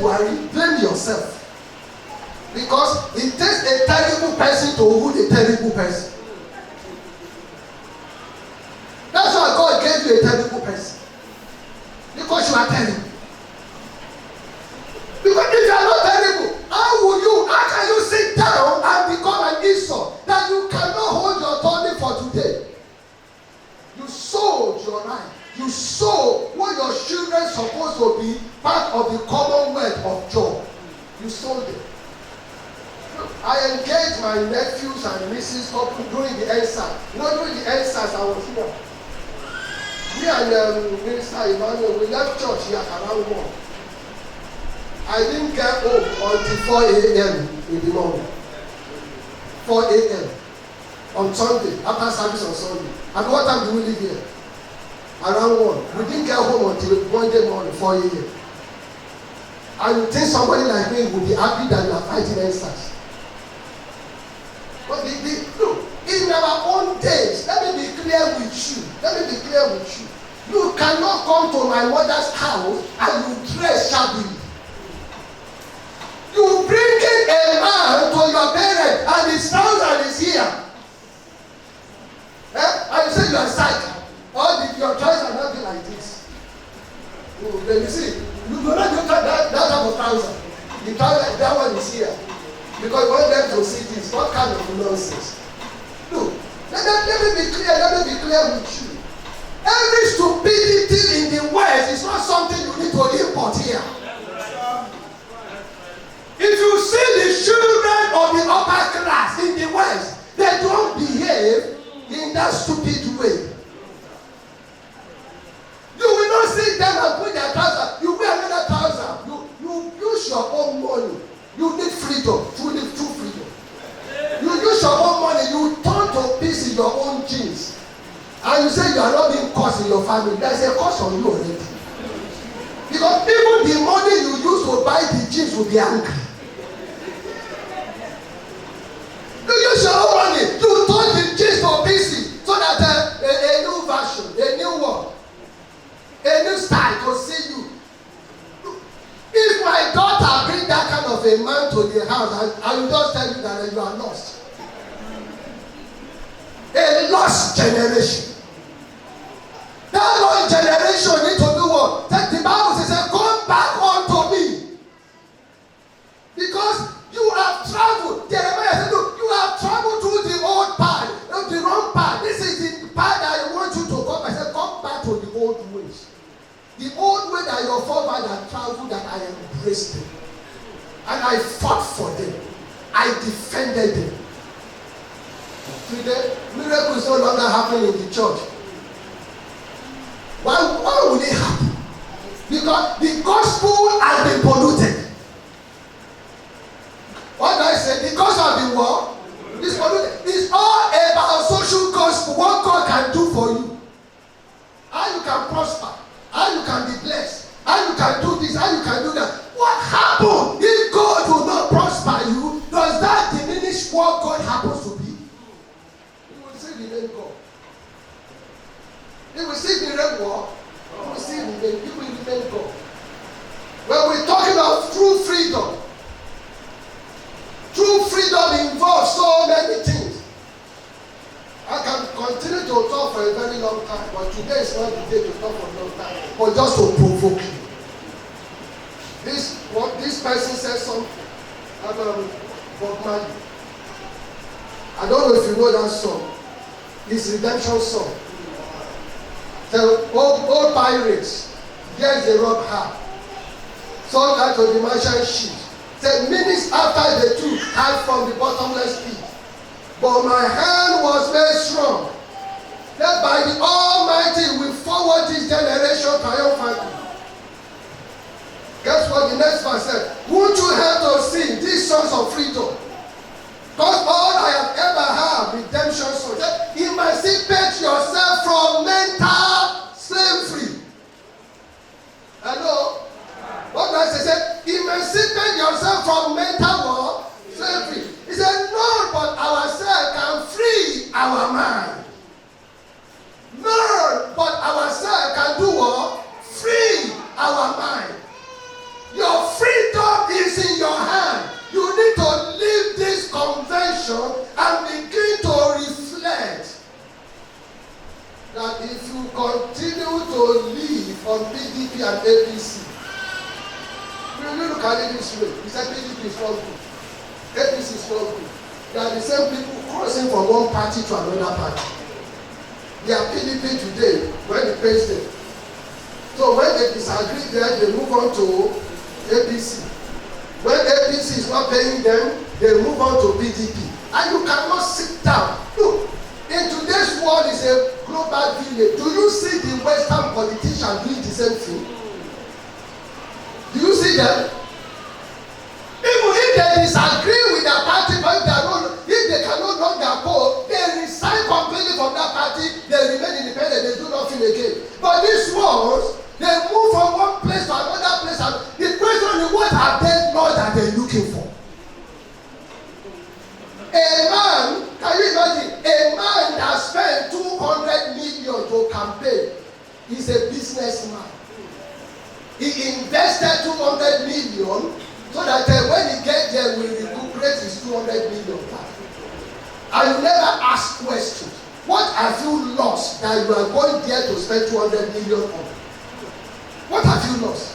Buhari, blame yourself. Because it takes a terrible person to hold a terrible person. That's why God gave you a terrible person. Because you are terrible. Because if you are not terrible, how can you sit down and become an Esau that you cannot hold your authority for today? You sold your right. You sold what your children supposed to be part of the commonwealth of joy. You sold it. I engaged my nephews and nieces during the EndSARS. During the EndSARS, I was here. Me and Minister Emmanuel, we left church here around 1. I didn't get home until 4 a.m. in the morning. 4 a.m. on Sunday, after service on Sunday. At what time do we leave here? Around 1. We didn't get home until Monday morning, 4 a.m. And you think somebody like me would be happy that you are fighting EndSARS? But look, in our own days, let me be clear with you. You cannot come to my mother's house and you dress shabbily. You bring in a man to your parents and his trouser is here. And you say you are psych. Or your trousers not be like this. Then you see, you do not look at that type of trouser. The trouser, that one is here. Because you want them to see this. What kind of nonsense? Look, let me be clear with you. Every stupidity in the West is not something you need to import here. If you see the children of the upper class in the West, they don't behave in that stupid way. You will not sit down and put their trouser. You wear another trouser. You use your own money. You need freedom. You need true freedom. You use your own money. You turn to pieces your own jeans. And you say you are not being cursed in your family. There is a curse on you already. Because even the money you use to buy the jeans will be angry. You use your own money. You turn the jeans to pieces so that a new version, a new one, a new style to see you. If my daughter bring that kind of a man to the house, I will just tell you that you are lost. A lost generation. That lost generation need to do what? The Bible says, come back unto me. Because you have traveled. Jeremiah said, look, you have traveled through the old path, the wrong path. This is the path that I want you to come. I said, come back to the old ways. The old way that your forefathers traveled, that I embraced them. And I fought for them. I defended them. Today, miracles no longer happen in the church. Why would it happen? Because the gospel has been polluted. What do I say? The gospel has been what? It's polluted. It's all about social gospel. What God can do for you. How you can prosper. How you can be blessed. How you can do this. How you can do that. What happened? If God will not prosper you, does that diminish what God happens to be? You will see the name God. You will see the name God. You will see the name. You will remain God. When we're talking of true freedom, true freedom involves so many things. I can continue to talk for a very long time, but today is not the day to talk for a long time, but just to provoke you. This person said something about Bob Marley. I don't know if you know that song. It's redemption song. The old pirates, yes, they rob her. Sold her to the merchant ship. 10 minutes after the two had from the bottomless pit. But my hand was made strong. That by the Almighty will forward this generation triumphantly. Guess what the next verse said? Won't you help to sing these songs of freedom? Because all I have ever had, redemption songs. Emancipate yourself from mental slavery. Hello? What does it say? Emancipate yourself from mental what? Slavery. He said, none but ourselves can free our mind. None but ourselves can do what? Free our mind. Your freedom PDP and APC. When you look at it this way, you say PDP is not good, APC is not good. They are the same people crossing from one party to another party. They are PDP today when they praise them. So when they disagree there, they move on to APC. When APC is not paying them, they move on to PDP. And you cannot sit down. Look, in today's world is a global village. Do you see the Western politicians doing the same thing? Do you see them? Even if they disagree with their party, but if they cannot run their poll, they resign completely from that party, they remain independent, they do nothing again. But these ones, they move from one place to another place, and the question is, what are they not that they're looking for? A man, can you imagine, a man that spent 200 million to campaign is a businessman. He invested 200 million so that when he gets there, we recuperate his 200 million back. And you never ask questions. What have you lost that you are going there to spend 200 million on? What have you lost?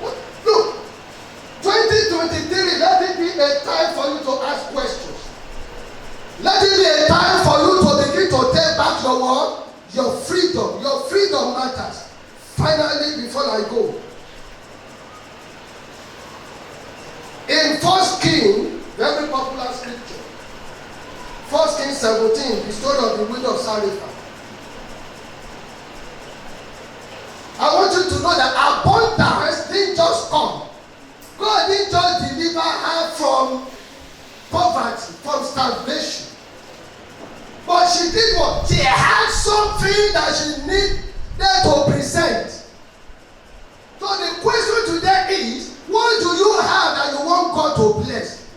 What? Look, 2023, let it be a time for you to ask questions. Let it be a time for you to begin to take back your word, your freedom. Your freedom matters. Finally, before I go, in 1 Kings, very popular scripture, 1 Kings 17, the story of the widow of Zarephath. I want you to know that abundance didn't just come. God didn't just deliver her from poverty, from starvation. But she did what? She had something that she needed to present. So the question today is, what do you have that you want God to bless?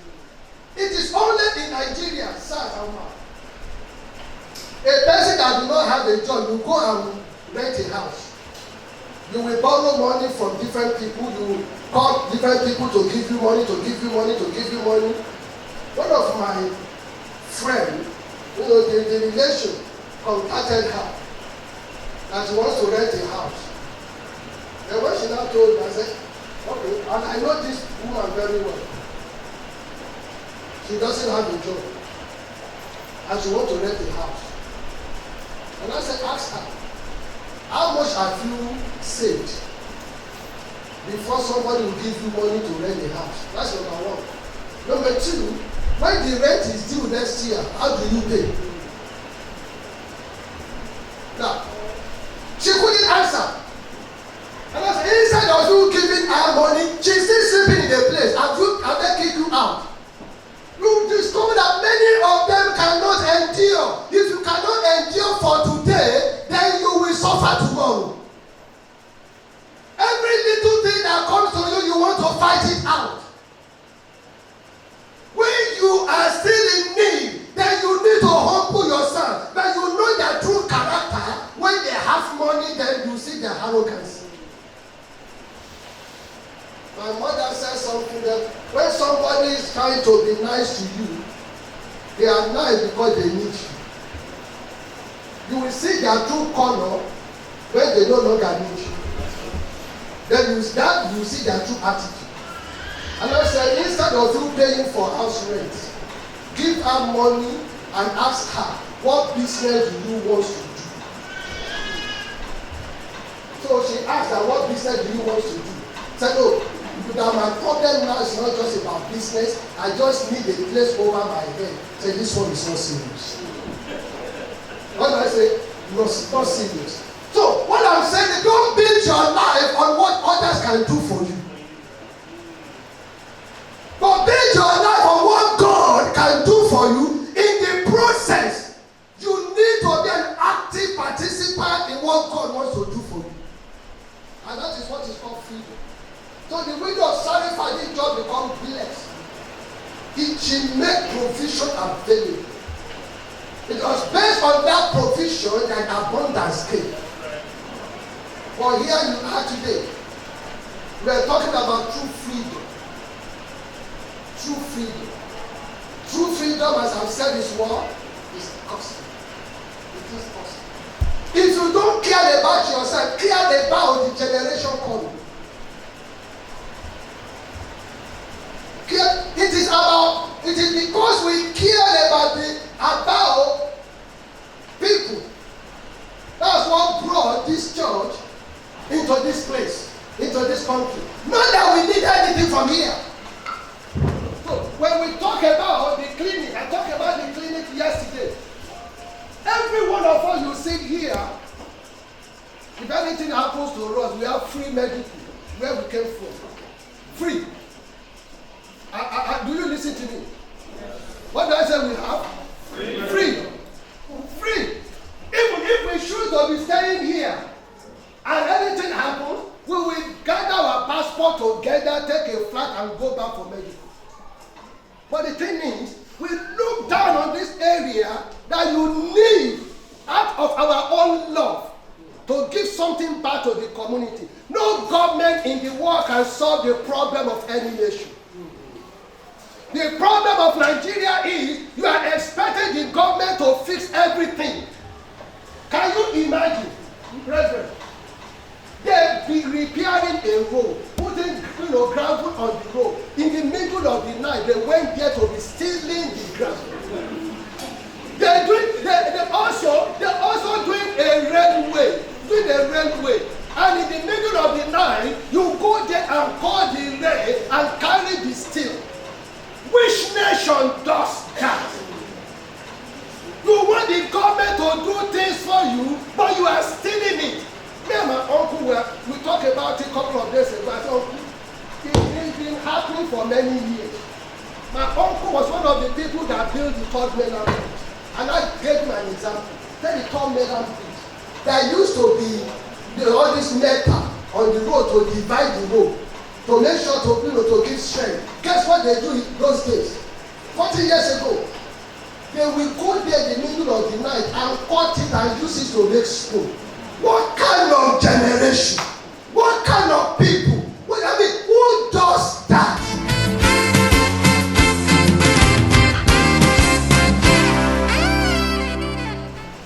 It is only in Nigeria, South and North. A person that do not have a job, you go and rent a house. You will borrow money from different people. You will call different people to give you money, to give you money, to give you money. One of my friends, the relation contacted her that she wants to rent a house. And when she now told me, I said, okay, and I know this woman very well. She doesn't have a job. And she wants to rent a house. And I said, ask her, how much have you saved before somebody will give you money to rent a house? That's number one. Number two, when the rent is due next year, how do you pay? Now, she couldn't answer. And I said, instead of you giving her money, she's still sleeping in the place. Have they kicked you out? You discover that many of them cannot endure. If you cannot endure for today, then you will suffer tomorrow. Every little thing that comes to you, you want to fight it out. When you are still in need, then you need to humble yourself. But you know their true character. When they have money, then you see their arrogance. My mother says something that when somebody is trying to be nice to you, they are nice because they need you. You will see their true color when they no longer need you. Then you see their true attitude. And I said, instead of you paying for house rent, give her money and ask her, what business do you want to do? So she asked her, what business do you want to do? I said, oh, that my problem now is not just about business. I just need a place over my head. Say, this one is not serious. What do I say? No, it's not serious. So what I'm saying is, don't build your life on what others can do for you. But build your life on what God can do for you. In the process, you need to be an active participant in what God wants to do for you. And that is what is called freedom. So the widow of Zarephath didn't just become blessed. She made provision available. It was based on that provision that abundance came. But here you are today. We are talking about true freedom. True freedom. True freedom, as I've said this word, is costly. It is costly. If you don't care about yourself, care about the generation coming. It is because we care about people. That's what brought this church into this place, into this country. Not that we need anything from here. So when we talk about the clinic, I talked about the clinic yesterday. Every one of us you sit here, if anything happens to us, we have free medical where we came from. Free. Do you listen to me? What do I say we have? Free. Free. Even if we choose to be staying here and anything happens, we will gather our passport together, take a flight and go back for medical. But the thing is, we look down on this area that you need out of our own love to give something back to the community. No government in the world can solve the problem of any nation. The problem of Nigeria is you are expecting the government to fix everything. Can you imagine, brethren? They be repairing a road, putting gravel on the road. In the middle of the night, they went there to be stealing the gravel. They're also doing a railway. And in the middle of the night, you go there and call the rail and carry the steel. Which nation does that? You want the government to do things for you, but you are stealing it. Me and my uncle, we talked about it a couple of days ago. I said, Uncle, it's been happening for many years. My uncle was one of the people that built the third mainland bridge. And I gave him an example. Tell the third mainland bridge. There used to be all this metal on the road to divide the road, to make sure to give strength. Guess what they do in those days? 40 years ago, they will go there in the middle of the night and cut it and use it to make stone. What kind of generation? What kind of people